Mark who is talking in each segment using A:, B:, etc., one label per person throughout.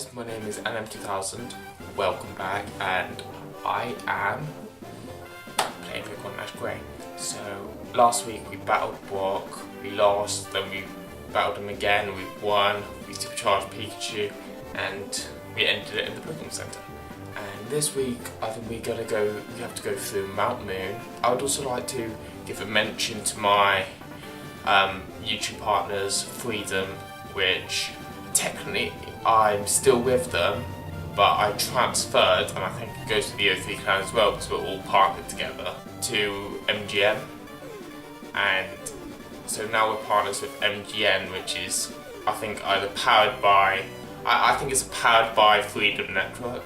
A: guys, my name is LM2000, welcome back, and I am playing Pokemon Ash Grey. So, last week we battled Brock, we lost, then we battled him again, we won, we supercharged Pikachu, and we ended it in the Pokemon Center. And this week, I think we have to go through Mount Moon. I would also like to give a mention to my YouTube partners, Freedom, which technically I'm still with them, but I transferred, and I think it goes to the O3 clan as well, because we're all partnered together, to MGM. And so now we're partners with MGN, which is, I think, either powered by, I think it's powered by Freedom Network.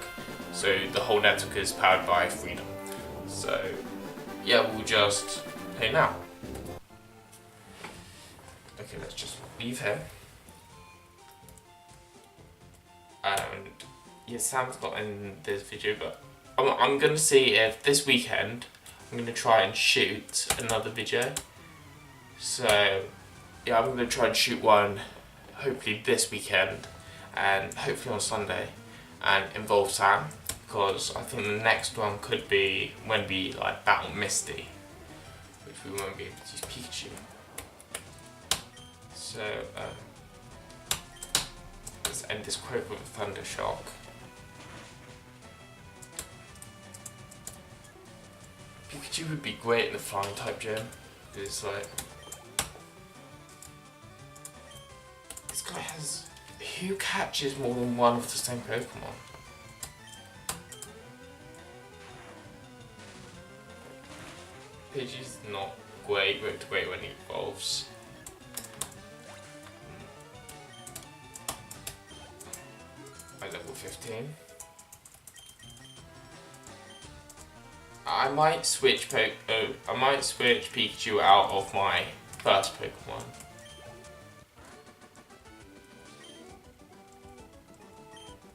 A: So the whole network is powered by Freedom. So yeah, we'll just play now. Okay, let's just leave here. And yeah, Sam's not in this video, but I'm gonna see if this weekend I'm gonna try and shoot another video. So yeah, I'm gonna try and shoot one hopefully this weekend and hopefully on Sunday and involve Sam, because I think the next one could be when we like battle Misty, which we won't be able to use Pikachu. So let's end this quote with a Thunder Shock. Pikachu would be great in the flying type gym. It's like, this guy has, who catches more than one of the same Pokemon? Pidgey's not great, but great when he evolves. At level 15. I might switch Pikachu out of my first Pokemon.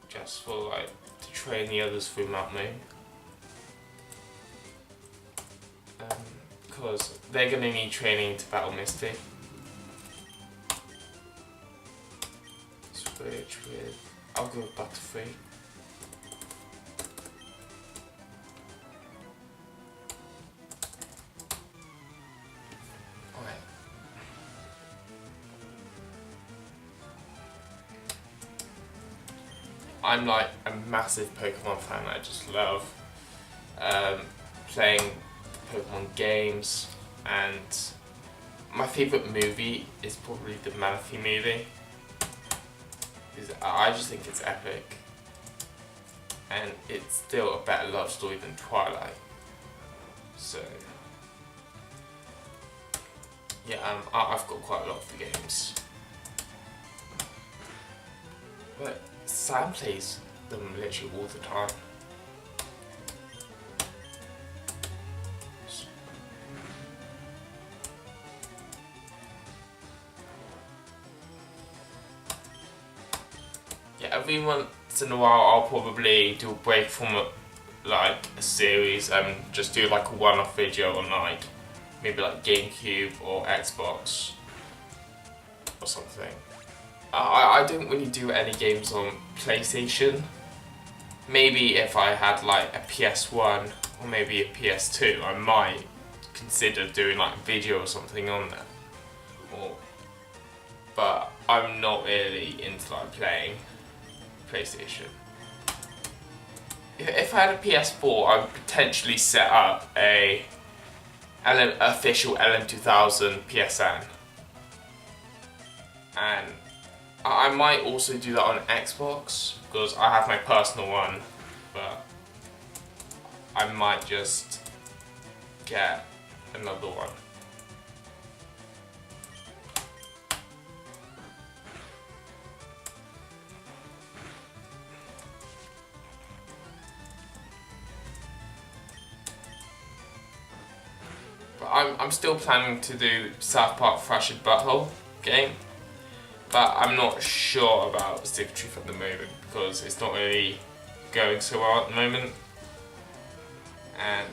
A: Just for like to train the others through Mount Moon. Because they're gonna need training to battle Misty. Switch with, I'll go with Butterfree. I'm like a massive Pokemon fan. I just love playing the Pokemon games, and my favourite movie is probably the Manaphy movie. I just think it's epic, and it's still a better love story than Twilight. So yeah, I've got quite a lot of the games, but Sam plays them literally all the time. Yeah, every once in a while I'll probably do a break from like a series and just do like a one-off video on like maybe like GameCube or Xbox or something. I don't really do any games on PlayStation. Maybe if I had like a PS1 or maybe a PS2, I might consider doing like a video or something on there. But I'm not really into like playing PlayStation. If I had a PS4, I would potentially set up a official LM2000 PSN. And I might also do that on Xbox, because I have my personal one, but I might just get another one. But I'm still planning to do South Park Thrashed Butthole game. But I'm not sure about Stick of Truth at the moment, because it's not really going so well at the moment. And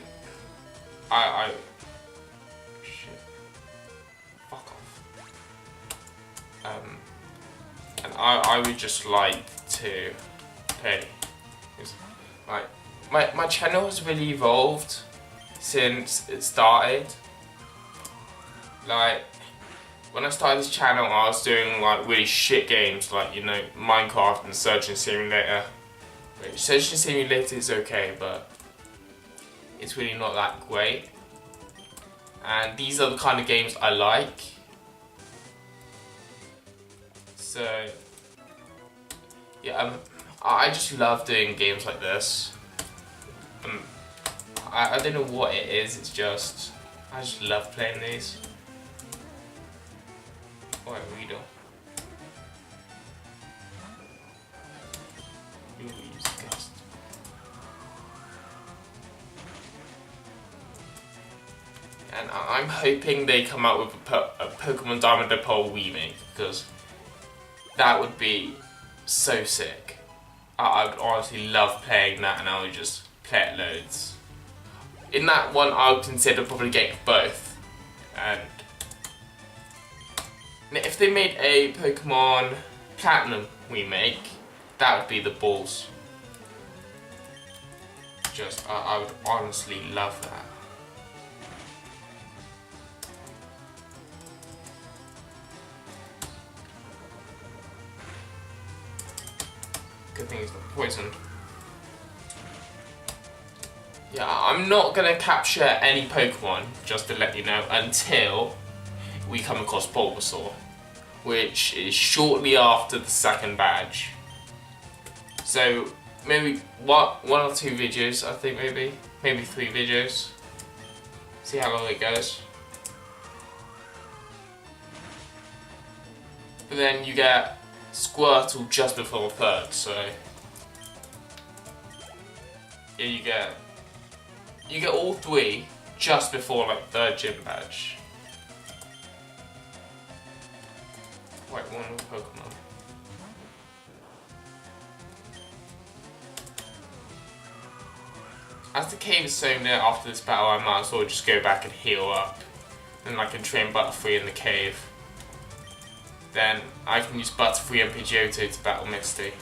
A: shit. Fuck off. And I would just like to play. Like my channel has really evolved since it started. Like when I started this channel, I was doing like really shit games, like, you know, Minecraft and Surgeon Simulator. Which Surgeon Simulator is okay, but it's really not that great. And these are the kind of games I like. So yeah, I just love doing games like this. I don't know what it is, it's just, I just love playing these. Alright, Reader. Use Gust. And I'm hoping they come out with a Pokemon Diamond and Pearl remake, because that would be so sick. I would honestly love playing that, and I would just play it loads. In that one, I would consider probably getting both. And if they made a Pokemon Platinum remake, that would be the balls. Just, I would honestly love that. Good thing it's not poisoned. Yeah, I'm not going to capture any Pokemon, just to let you know, until we come across Bulbasaur, which is shortly after the second badge. So maybe one or two videos, I think, maybe 3 videos. See how long it goes. But then you get Squirtle just before the third, so yeah, you get all 3 just before like third gym badge. Wait, one more Pokemon. As the cave is so near after this battle, I might as well just go back and heal up. Then I can train Butterfree in the cave. Then I can use Butterfree and Pidgeotto to battle Misty.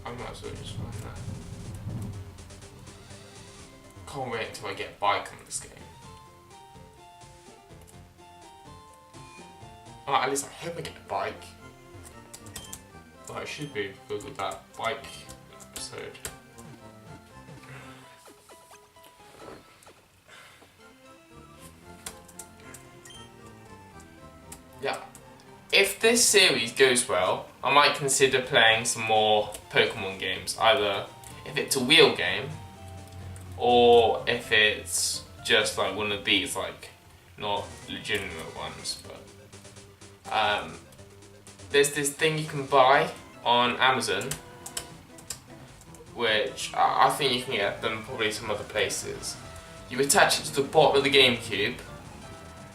A: I might as well just find that. Can't wait until I get Bike in this game. Oh, at least I hope I get a Bike. Well, I should be because of that Bike episode. Yeah. If this series goes well, I might consider playing some more Pokemon games. Either if it's a real game, or if it's just like one of these, like not legitimate ones. But there's this thing you can buy on Amazon, which I think you can get them probably some other places. You attach it to the bottom of the GameCube,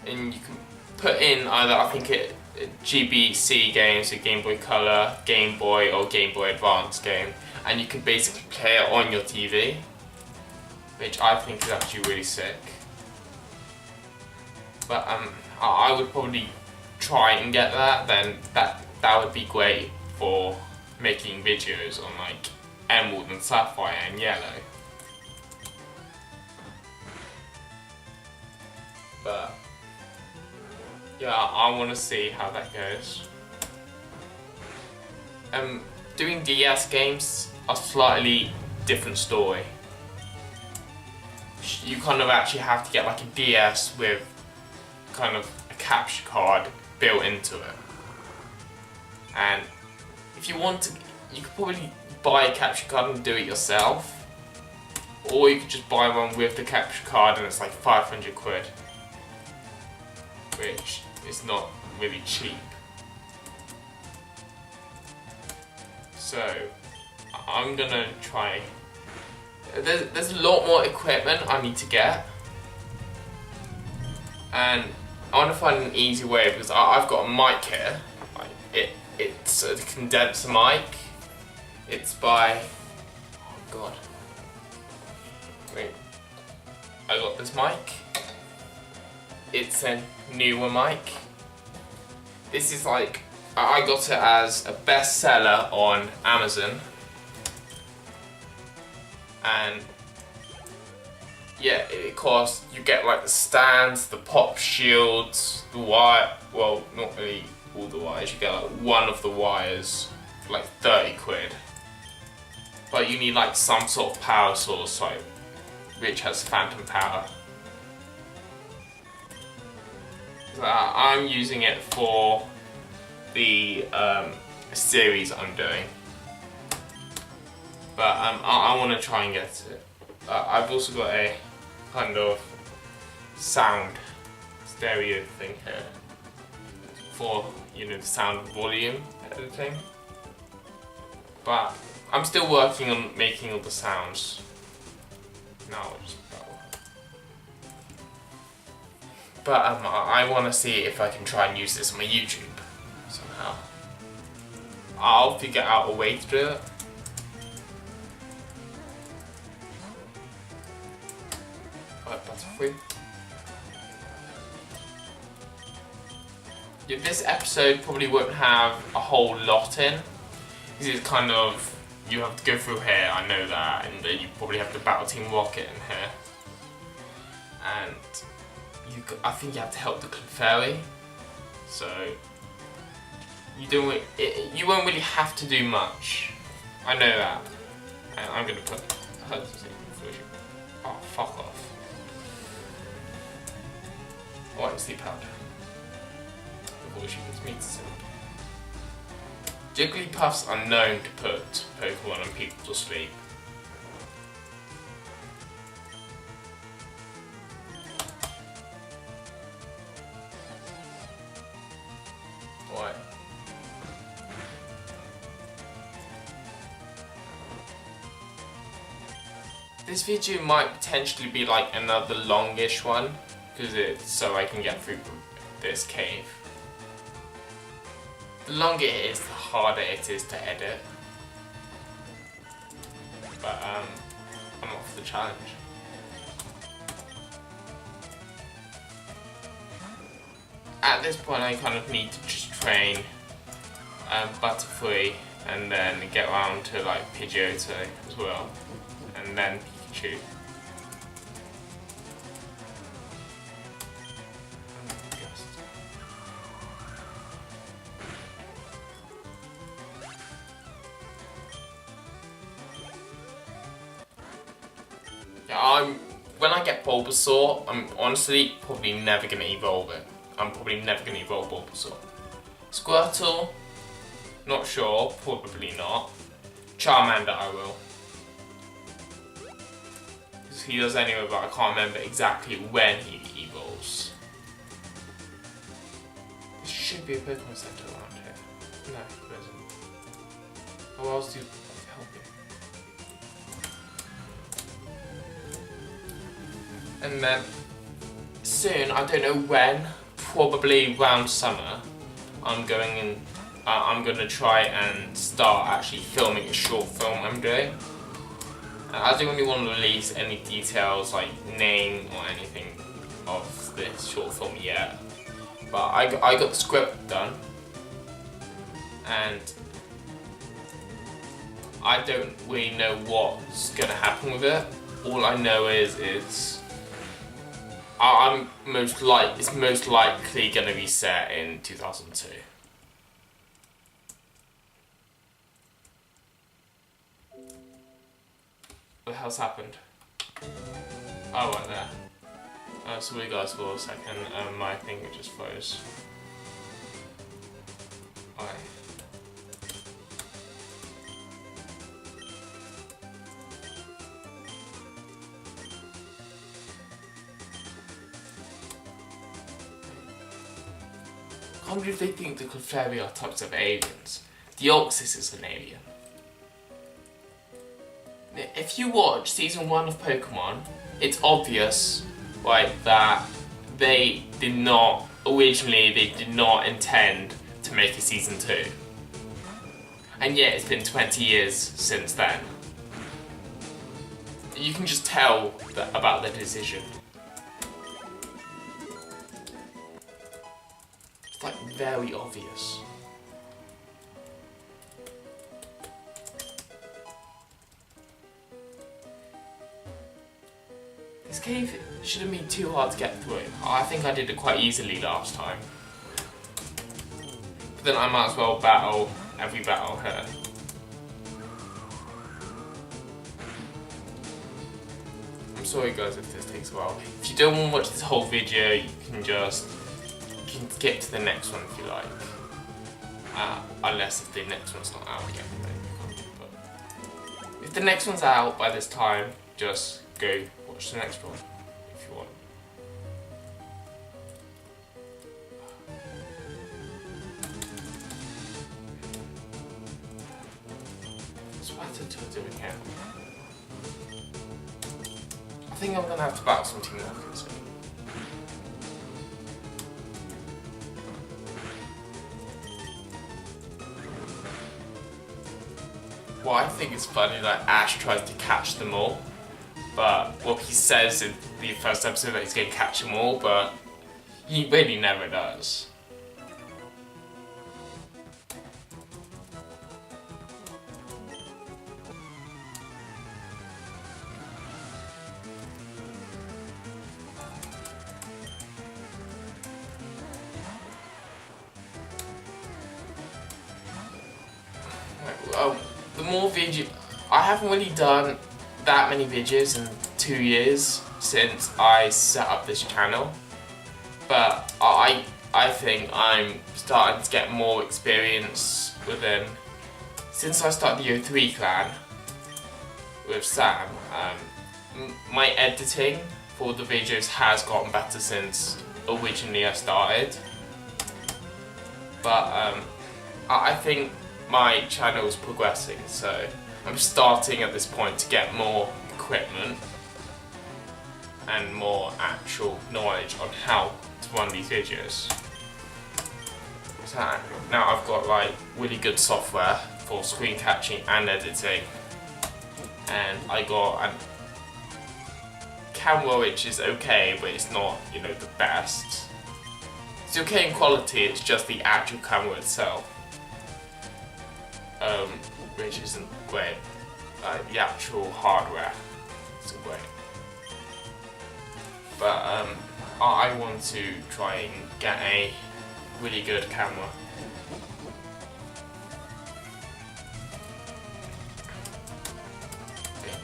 A: and you can put in either, I think it GBC games, so Game Boy Color, Game Boy, or Game Boy Advance game, and you can basically play it on your TV, which I think is actually really sick. But I would probably try and get that. Then that would be great for making videos on like Emerald and Sapphire and Yellow. But yeah, I want to see how that goes. Doing DS games are slightly different story. You kind of actually have to get like a DS with kind of a capture card built into it. And if you want to, you could probably buy a capture card and do it yourself. Or you could just buy one with the capture card and it's like 500 quid. Which is not really cheap. So I'm gonna try. There's a lot more equipment I need to get, and I want to find an easy way because I've got a mic here. Like it's a condenser mic. It's by, oh god, wait, I got this mic. It's a newer mic. This is like, I got it as a bestseller on Amazon. And yeah, it costs, you get like the stands, the pop shields, the wire, well, not really all the wires, you get like one of the wires for like 30 quid. But you need like some sort of power source, like, which has phantom power. I'm using it for the series I'm doing. But I want to try and get it. I've also got a kind of sound stereo thing here for, you know, the sound volume editing. But I'm still working on making all the sounds. Now I'll just but I want to see if I can try and use this on my YouTube somehow. I'll figure out a way to do it. Alright, butterfree. Yeah, this episode probably won't have a whole lot in. Because it's kind of, you have to go through here, I know that, and then you probably have the Battle Team Rocket in here. And I think you have to help the Clefairy, so you won't really have to do much. I know that. And I'm gonna put her to sleep before she. Oh, fuck off! I want sleep powder before she puts me to sleep. Jigglypuffs are known to put Pokemon and people to sleep. Why? This video might potentially be like another longish one, because it's so I can get through this cave. The longer it is, the harder it is to edit. But I'm up for the challenge. At this point I kind of need to just train Butterfree and then get around to like Pidgeotto as well, and then Pikachu. Yeah, when I get Bulbasaur, I'm honestly probably never going to evolve it. I'm probably never going to evolve Bulbasaur. Squirtle, not sure, probably not. Charmander I will. Because he does anyway, but I can't remember exactly when he evolves. There should be a Pokemon Center around here. No, there isn't. How else do you help me? And then soon, I don't know when, probably around summer, I'm going to try and start actually filming a short film I'm doing. I don't really want to release any details like name or anything of this short film yet, but I got the script done, and I don't really know what's going to happen with it. All I know is it's most likely going to be set in 2002. What the hell's happened? Oh, right there. Sorry guys for a second, my thing just froze. Alright. I wonder if they think the Clefairy are types of aliens. Deoxys is an alien. If you watch season 1 of Pokemon, it's obvious, right, that they did not intend to make a season 2. and yet it's been 20 years since then. You can just tell about the decision. It's like very obvious. This cave shouldn't be too hard to get through. I think I did it quite easily last time. But then I might as well battle every battle here. I'm sorry guys if this takes a while. If you don't want to watch this whole video, you can skip to the next one if you like. Unless if the next one's not out yet. But if the next one's out by this time, just go watch the next one if you want. Splatter to do again. I think I'm gonna have to battle some Team Walkers. Well, I think it's funny that Ash tries to catch them all, but well, he says in the first episode that he's going to catch them all, but he really never does. The more video, I haven't really done that many videos in 2 years since I set up this channel, but I think I'm starting to get more experience with them. Since I started the O3 clan with Sam, my editing for the videos has gotten better since originally I started, but I think my channel is progressing, so I'm starting at this point to get more equipment and more actual knowledge on how to run these videos. So now I've got like really good software for screen catching and editing, and I got a camera which is okay, but it's not, you know, the best. It's okay in quality, it's just the actual camera itself which isn't great. The actual hardware isn't great. But I want to try and get a really good camera.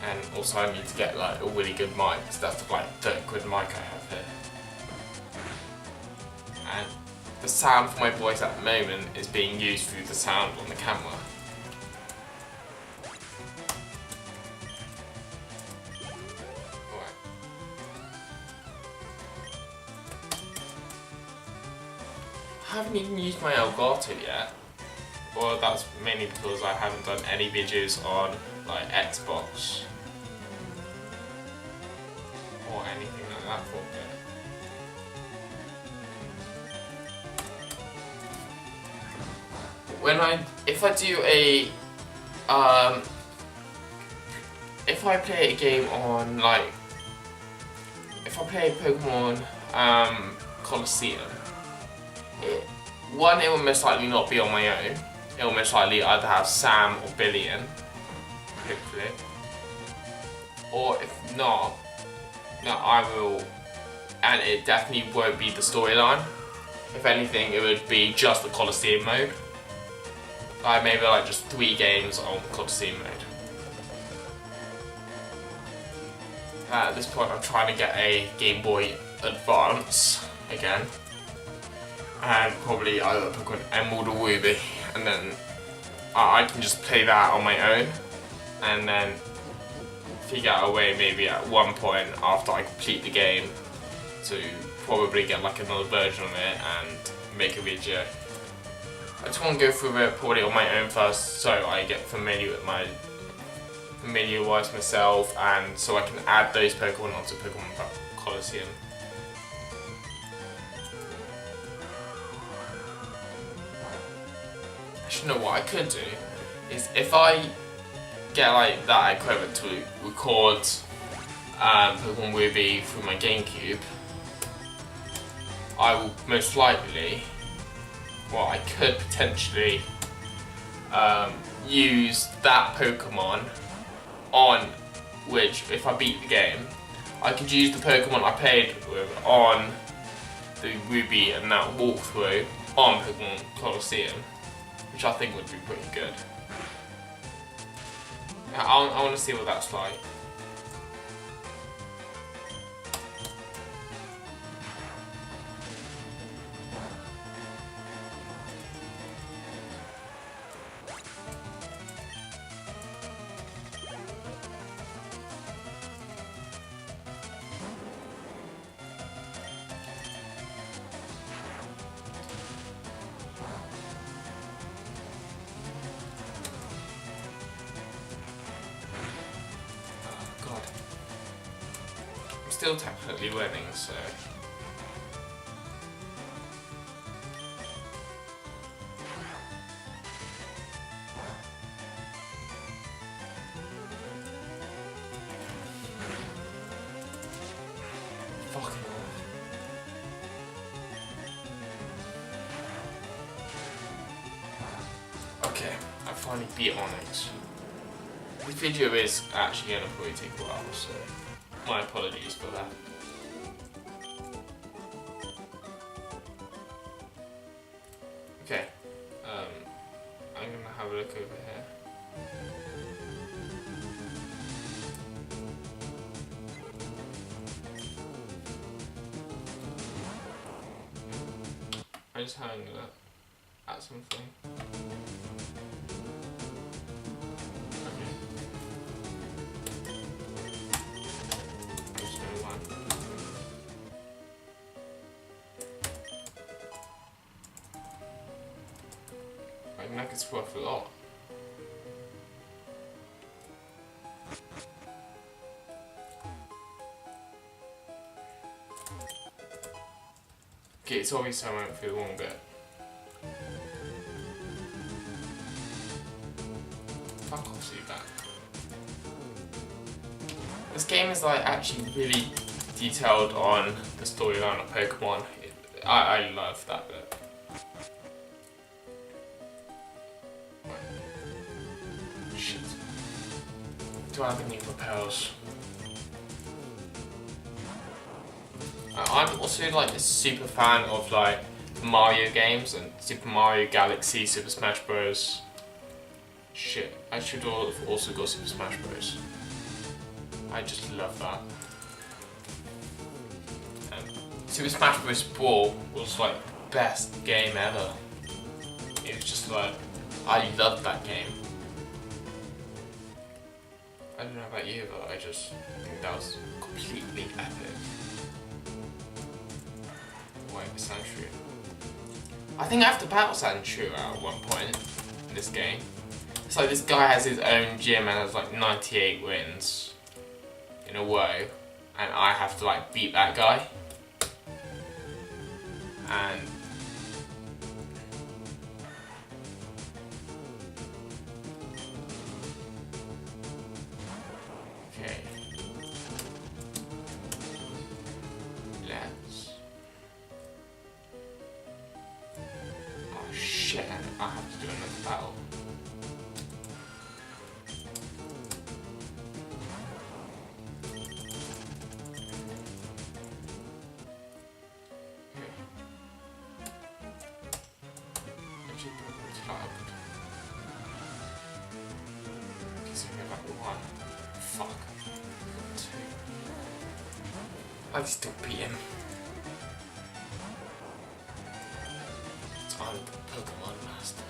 A: And also I need to get like a really good mic, because that's the like 30 quid mic I have here. And the sound for my voice at the moment is being used through the sound on the camera. I haven't even used my Elgato yet. Well, that's mainly because I haven't done any videos on like Xbox or anything like that for it. If I play a game on like, if I play Pokemon Colosseum, it will most likely not be on my own. It will most likely either have Sam or Billion, hopefully. Or if not, I will, and it definitely won't be the storyline. If anything, it would be just the Colosseum mode. Maybe like just 3 games on Colosseum mode. At this point I'm trying to get a Game Boy Advance again. And probably either Pokemon Emerald or Ruby, and then I can just play that on my own, and then figure out a way maybe at one point after I complete the game to probably get like another version of it and make a video. I just want to go through it probably on my own first, so I get familiarise myself, and so I can add those Pokemon onto Pokemon Colosseum. Actually, know what I could do? is if I get like that equipment to record Pokemon Ruby through my GameCube, I will most likely, well, I could potentially use that Pokemon on which, if I beat the game, I could use the Pokemon I played with on the Ruby and that walkthrough on Pokemon Colosseum, which I think would be pretty good. I want to see what that's like. Still technically winning, so fucking hell. Okay, I finally beat Onyx. This video is actually gonna probably take a while, so my apologies for that. Okay, I'm gonna have a look over here. I'm just having a look at something. I think it's worth a lot. Okay, it's obvious I went through the wrong bit. Fuck off, see that. This game is like actually really detailed on the storyline of Pokemon. I love that bit. Shit. Do I have any repels? I'm also like a super fan of like Mario games and Super Mario Galaxy, Super Smash Bros. Shit, I should have also got Super Smash Bros. I just love that. Super Smash Bros. Brawl was like the best game ever. It was just like, I loved that game. I don't know about you, but I just think that was completely epic. Wait, Sandshrew. I think I have to battle Sandshrew at one point in this game. It's like this guy has his own gym and has like 98 wins in a row, and I have to like beat that guy. And okay, let's. Oh shit! I have to do another battle. Fuck. I still beat him. I'm the Pokemon Master.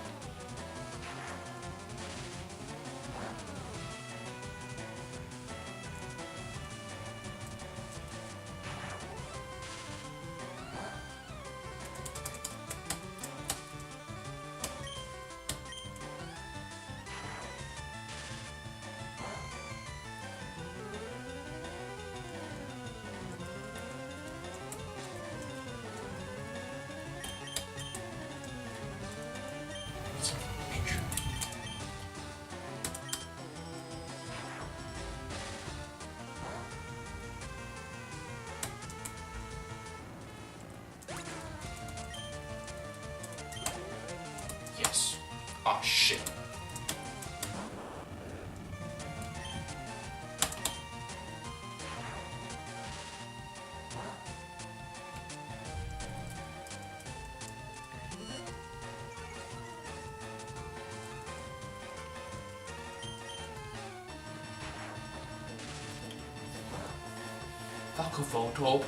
A: shit. Fuck a photo.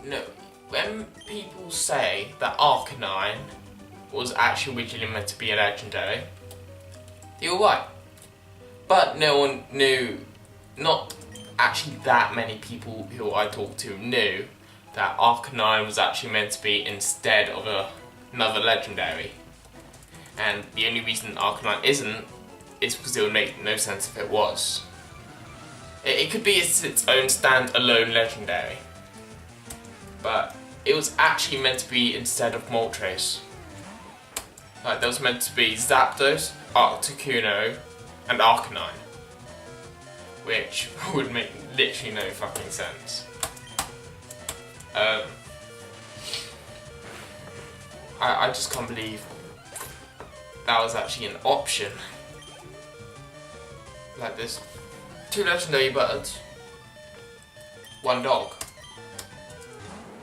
A: No, when people say that Arcanine was actually originally meant to be a legendary, you're right. But no one knew, not actually that many people who I talked to knew that Arcanine was actually meant to be instead of another legendary. And the only reason Arcanine isn't is because it would make no sense if it was. It could be its own stand-alone legendary. But it was actually meant to be instead of Moltres. Like, there was meant to be Zapdos, Articuno, and Arcanine. Which would make literally no fucking sense. I just can't believe that was actually an option. Like, there's 2 legendary birds, 1 dog.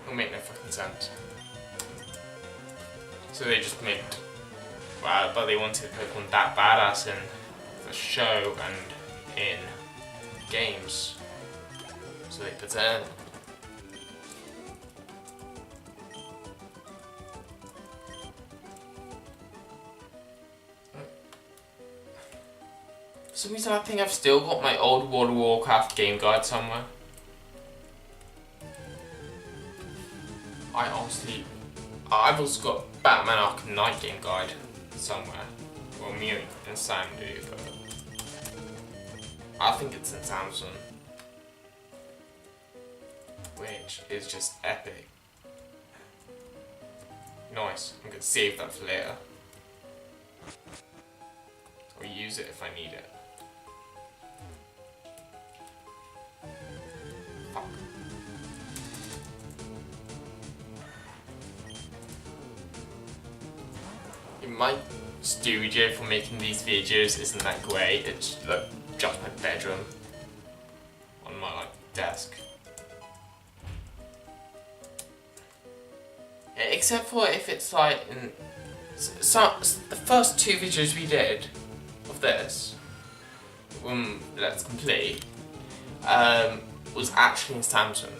A: It'll make no fucking sense. So they just made, well, but they wanted Pokemon that badass in the show and in games. So they put it in. For some reason I think I've still got my old World of Warcraft game guide somewhere. I've also got Batman Arkham Knight game guide somewhere. Well, me and Sam do, but I think it's in Samsung, which is just epic. Nice. I'm gonna save that for later, or use it if I need it. Fuck. My studio for making these videos isn't that great. It's like just my bedroom on my desk. Except for if it's like in the first 2 videos we did of this, Let's Complete, was actually in Samsung.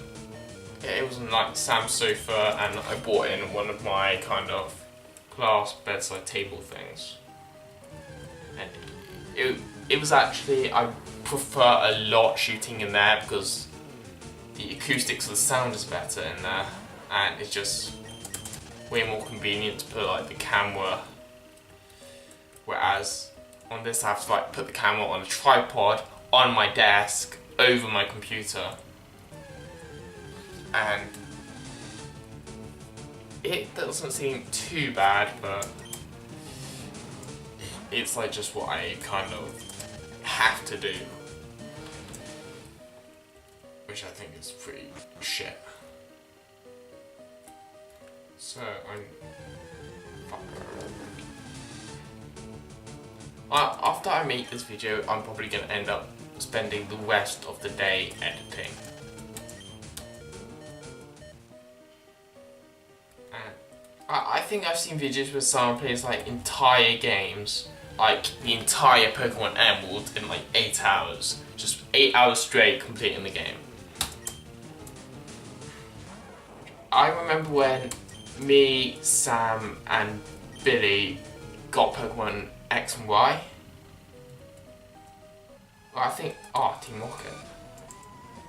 A: It was in like Sam's sofa, and I bought in one of my kind of glass bedside table things, and it was actually, I prefer a lot shooting in there because the acoustics of the sound is better in there, and it's just way more convenient to put like the camera, whereas on this I have to like put the camera on a tripod on my desk over my computer, and it doesn't seem too bad, but it's like just what I kind of have to do, which I think is pretty shit. So after I make this video, I'm probably going to end up spending the rest of the day editing. I think I've seen videos where someone plays like entire games, like the entire Pokemon Emerald in like 8 hours. Just 8 hours straight completing the game. I remember when me, Sam and Billy got Pokemon X and Y. Well, I think, Team Rocket.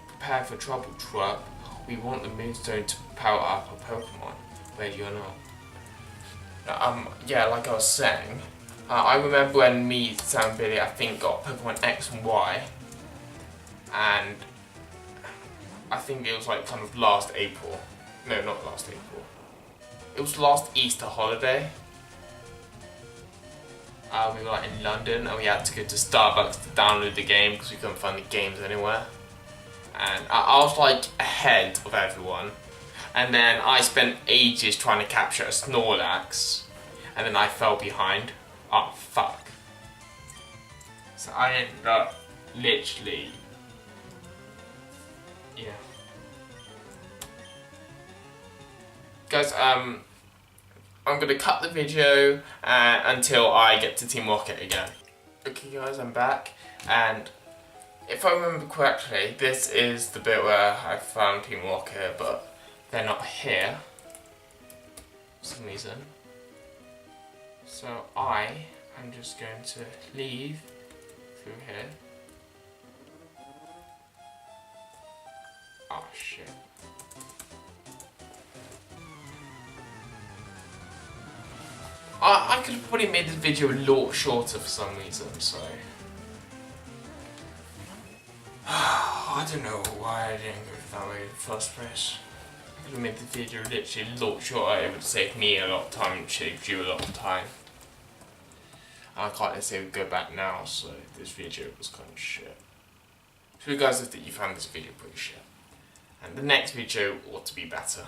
A: Prepare for trouble, Trap. We want the Moonstone to power up our Pokemon. Ready or not? Yeah, like I was saying, I remember when me, Sam and Billy, I think got Pokemon X and Y, and I think it was like kind of last April. No, not last April. It was last Easter holiday. We were in London and we had to go to Starbucks to download the game because we couldn't find the games anywhere. And I was like ahead of everyone. And then I spent ages trying to capture a Snorlax. And then I fell behind. Oh, fuck. So I ended up literally... Yeah. Guys, I'm going to cut the video until I get to Team Rocket again. Okay guys, I'm back, and if I remember correctly, this is the bit where I found Team Rocket, but they're not here for some reason. So I am just going to leave through here. Oh shit. I could have probably made this video a lot shorter for some reason, so... I don't know why I didn't go that way in the first place. I could have made the video literally a lot shorter. It would save me a lot of time and save you a lot of time. I can't necessarily go back now, so this video was kind of shit. So you guys, if you found this video pretty shit. And the next video ought to be better.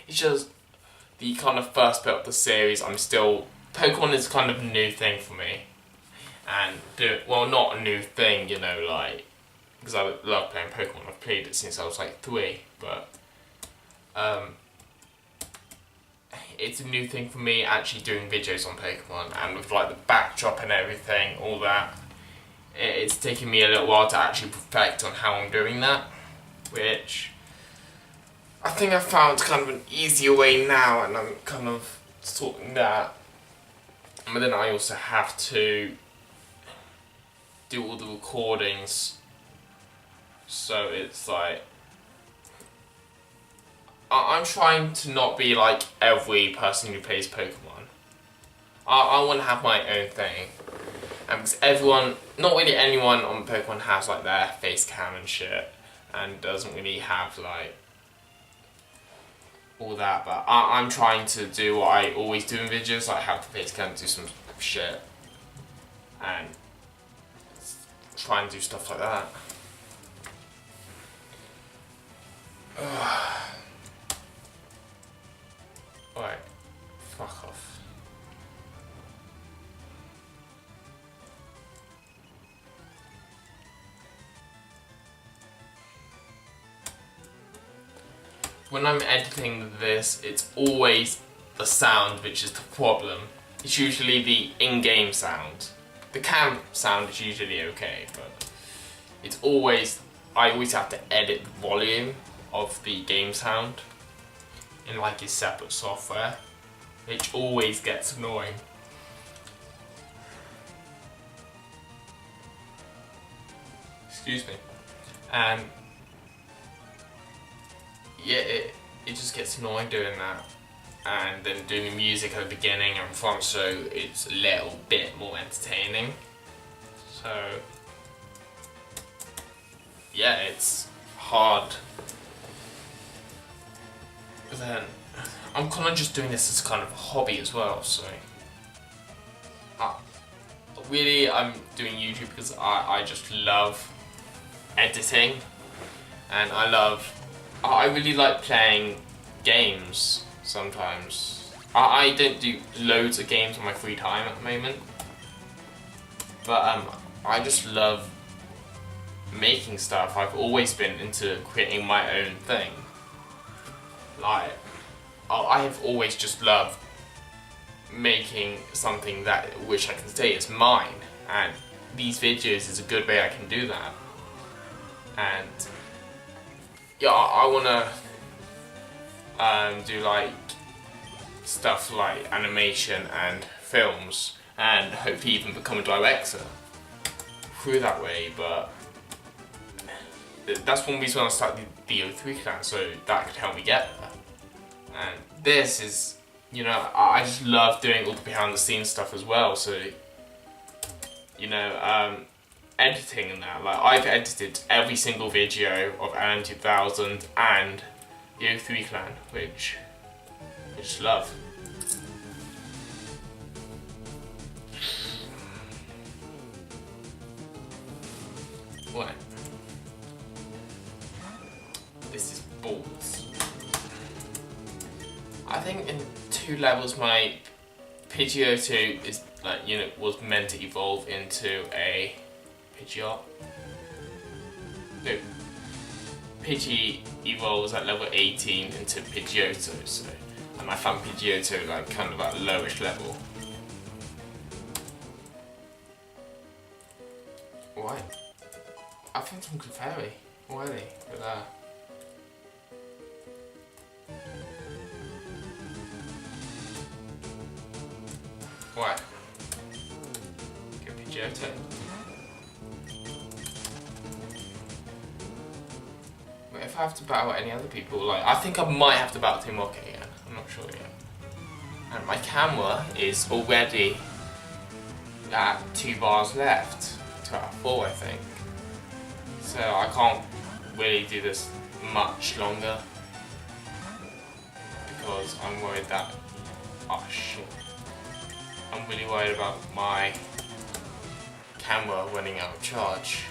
A: It's just... the kind of first bit of the series, Pokemon is kind of a new thing for me. And, well, not a new thing, you know, like, because I love playing Pokemon. I've played it since I was like 3, but, it's a new thing for me actually doing videos on Pokemon, and with like the backdrop and everything, all that. It's taken me a little while to actually perfect on how I'm doing that, which... I think I found kind of an easier way now, and I'm kind of sorting that. But then I also have to do all the recordings, so it's like... I'm trying to not be like every person who plays Pokemon. I want to have my own thing. And because everyone, not really anyone on Pokemon has like their face cam and shit, and doesn't really have like all that, but I'm trying to do what I always do in videos, like have the face cam, do some shit, and try and do stuff like that. Alright, fuck off. When I'm editing this, it's always the sound which is the problem. It's usually the in-game sound. The cam sound is usually okay, but it's always... I always have to edit the volume of the game sound in like a separate software, which always gets annoying. Excuse me. And yeah, it just gets annoying doing that, and then doing the music at the beginning and front, so it's a little bit more entertaining. So yeah, it's hard. But then I'm kind of just doing this as kind of a hobby as well, so really I'm doing YouTube because I just love editing, and I really like playing games sometimes. I don't do loads of games on my free time at the moment, but I just love making stuff. I've always been into creating my own thing. Like, I have always just loved making something which I can say is mine, and these videos is a good way I can do that. And yeah, I wanna do like stuff like animation and films, and hopefully even become a director through that way. But that's one reason I started the O3 clan, so that could help me get there. And this is, you know, I just love doing all the behind the scenes stuff as well, so, you know, editing and that. Like, I've edited every single video of Alan 2000 and the O3 Clan, which I just love. What? This is balls. I think in 2 levels my Pidgeotto is like, you know, was meant to evolve into a Pidgeot. No, Pidgey evolves at level 18 into Pidgeotto, so and I found Pidgeotto like kind of at a lowish level. Why? I found some Clefairy already. Look at that. What? Get Pidgeotto. But if I have to battle any other people, like I think I might have to battle Timoka again. I'm not sure yet. And my camera is already at 2 bars left. 2 out of 4, I think. So I can't really do this much longer because I'm worried that, oh shit, I'm really worried about my camera running out of charge.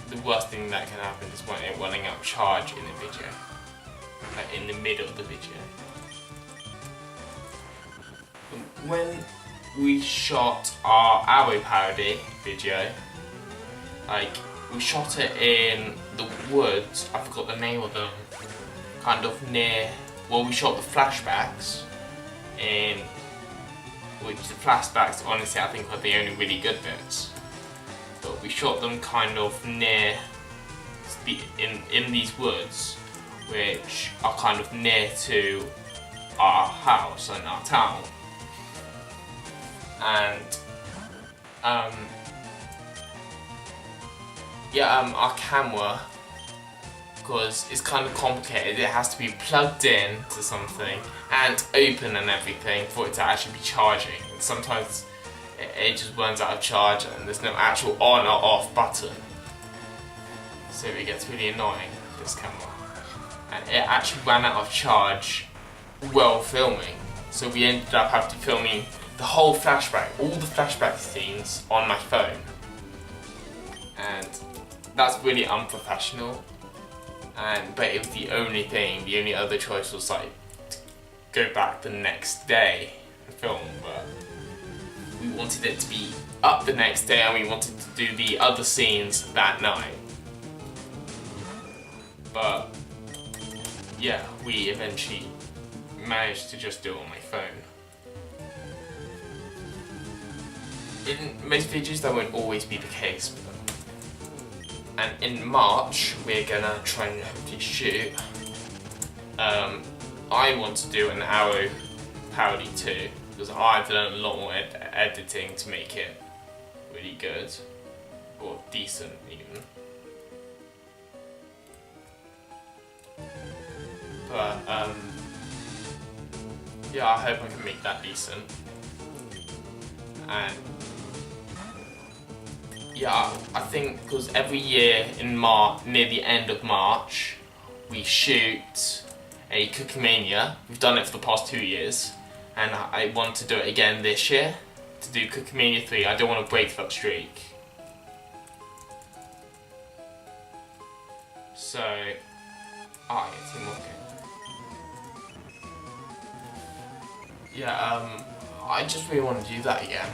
A: The worst thing that can happen is when it running out of charge in the video, like in the middle of the video. When we shot our Arrow parody video, like we shot it in the woods, I forgot the name of them, kind of near, well we shot the flashbacks in, which the flashbacks honestly I think are the only really good bits, but we shot them kind of near, in these woods, which are kind of near to our house and our town, and our camera, because it's kind of complicated, it has to be plugged in to something and open and everything for it to actually be charging. And sometimes it just runs out of charge and there's no actual on or off button. So it gets really annoying, this camera. And it actually ran out of charge while filming. So we ended up having to filming the whole flashback, all the flashback scenes on my phone. And that's really unprofessional. But it was the only thing, the only other choice was like to go back the next day and film, but we wanted it to be up the next day and we wanted to do the other scenes that night. But yeah, we eventually managed to just do it on my phone. In most videos that won't always be the case, but and in March we're gonna try and hopefully shoot. I want to do an Arrow parody too, because I've learned a lot more editing to make it really good, or decent even. But yeah, I hope I can make that decent. And yeah, I think because every year in near the end of March, we shoot a Cookie Mania. We've done it for the past 2 years, and I want to do it again this year, to do Cookie Mania 3. I don't want to break that streak. So, yeah, Team Rocket. Yeah, I just really want to do that again.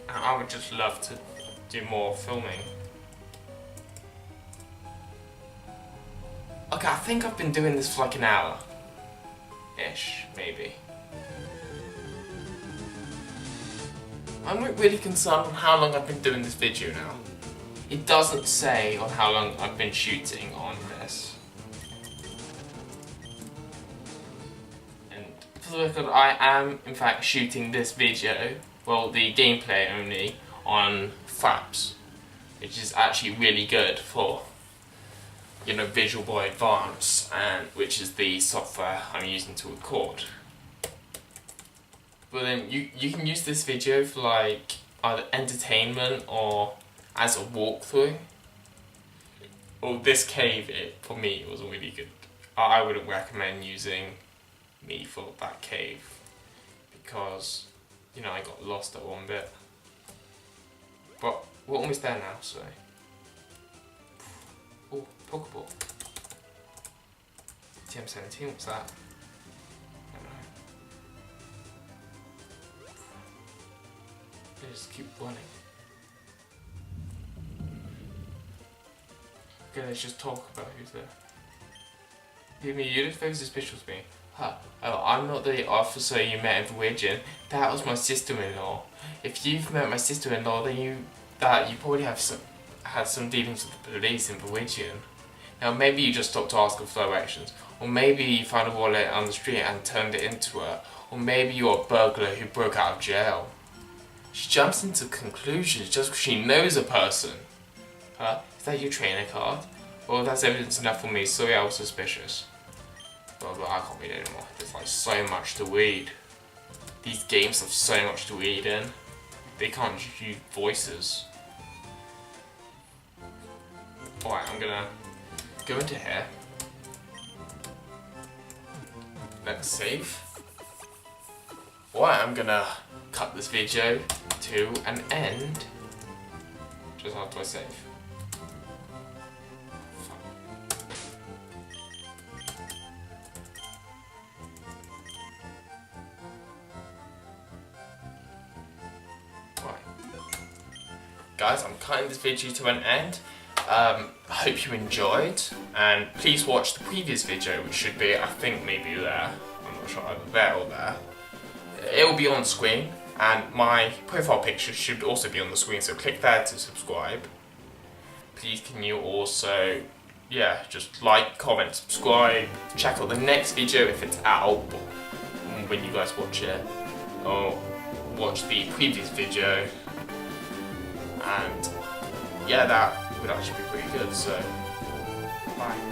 A: I would just love to do more filming. Okay, I think I've been doing this for like an hour-ish, maybe. I'm not really concerned on how long I've been doing this video now. It doesn't say on how long I've been shooting on this. And for the record, I am in fact shooting this video, well, the gameplay only, on Fraps, which is actually really good for, you know, Visual Boy Advance. and which is the software I'm using to record. But then you can use this video for like either entertainment or as a walkthrough. Well, this cave, for me, it was really good. I wouldn't recommend using me for that cave because, you know, I got lost at one bit. But we're almost there now, so. Oh, Pokeball. TM17, what's that? I don't know. They just keep running. Okay, let's just talk about who's there. You mean you look very suspicious of me? Huh? Oh, I'm not the officer you met in Virgin. That was my sister-in-law. If you've met my sister-in-law, then you probably have had some dealings with the police in Virgin. Now maybe you just stopped to ask her for directions, or maybe you found a wallet on the street and turned it into her, or maybe you're a burglar who broke out of jail. She jumps into conclusions just because she knows a person. Huh? Is that your trainer card? Well, that's evidence enough for me. Sorry, I was suspicious. But I can't read anymore. There's like so much to read. These games have so much to read in. They can't just use voices. Alright, I'm gonna go into here. Let's save. Alright, I'm gonna cut this video to an end. Just how do I save? Guys, I'm cutting this video to an end. I hope you enjoyed, and please watch the previous video, which should be, I think, maybe there. I'm not sure, either there or there. It will be on screen, and my profile picture should also be on the screen, so click there to subscribe. Please can you also, yeah, just like, comment, subscribe, check out the next video if it's out, when you guys watch it, or watch the previous video. And yeah, that would actually be pretty good, so bye.